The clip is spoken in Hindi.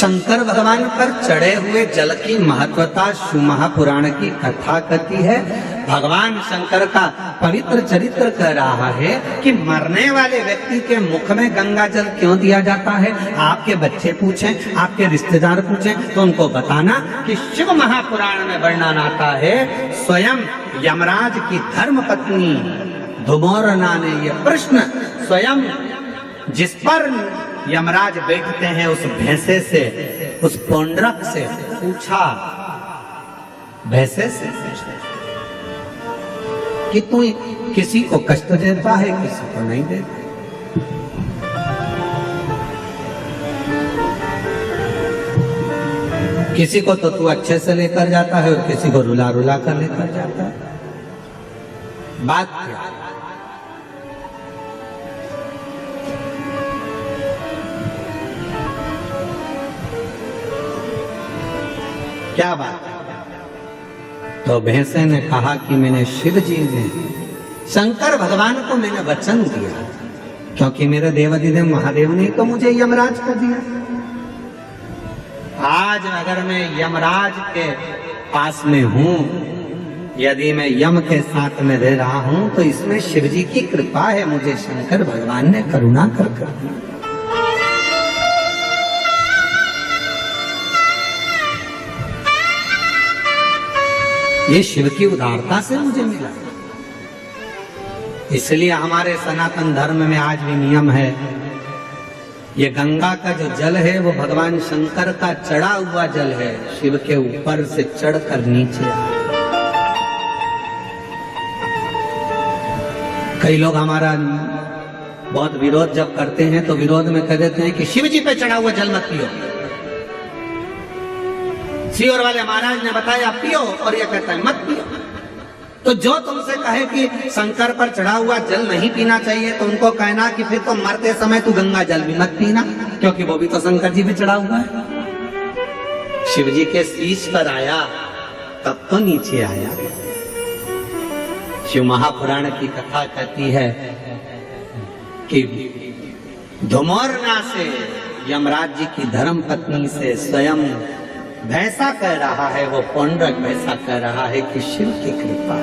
शंकर भगवान पर चढ़े हुए जल की महत्वता शिव महापुराण की कथा कहती है। भगवान शंकर का पवित्र चरित्र कह रहा है कि मरने वाले व्यक्ति के मुख में गंगा जल क्यों दिया जाता है। आपके बच्चे पूछें, आपके रिश्तेदार पूछें तो उनको बताना कि शिव महापुराण में वर्णन आता है, स्वयं यमराज की धर्म पत्नी धुमोरना ने यह प्रश्न स्वयं जिस पर यमराज बैठते हैं उस भैंसे से, उस पौंड्रक से पूछा, भैंसे से कि तू किसी को कष्ट देता है, किसी को नहीं देता। किसी को तो तू अच्छे से लेकर जाता है और किसी को रुला रुला कर लेकर जाता है। बात क्या बात है? तो भैंसे ने कहा कि मैंने शिव जी ने, शंकर भगवान को मैंने वचन दिया, क्योंकि मेरे देवाधिदेव महादेव ने तो मुझे यमराज को दिया। आज अगर मैं यमराज के पास में हूं, यदि मैं यम के साथ में रह रहा हूं, तो इसमें शिव जी की कृपा है, मुझे शंकर भगवान ने करुणा कर दिया। ये शिव की उदारता से मुझे मिला। इसलिए हमारे सनातन धर्म में आज भी नियम है, ये गंगा का जो जल है वो भगवान शंकर का चढ़ा हुआ जल है, शिव के ऊपर से चढ़कर नीचे आया। कई लोग हमारा बहुत विरोध जब करते हैं तो विरोध में कह देते हैं कि शिव जी पे चढ़ा हुआ जल मत पियो। सीहोर वाले महाराज ने बताया पियो, और ये कहता है मत पियो। तो जो तुमसे कहे कि शंकर पर चढ़ा हुआ जल नहीं पीना चाहिए, तो उनको कहना कि फिर तो मरते समय तू गंगा जल भी मत पीना, क्योंकि वो भी तो शंकर जी पे चढ़ा हुआ है। शिव जी के शीश पर आया तब तो नीचे आया। शिव महापुराण की कथा कहती है कि धुमोरना से, यमराज जी की धर्म पत्नी से स्वयं भैंसा कह रहा है, वो पौंड्रक भैंसा कह रहा है कि शिव की कृपा।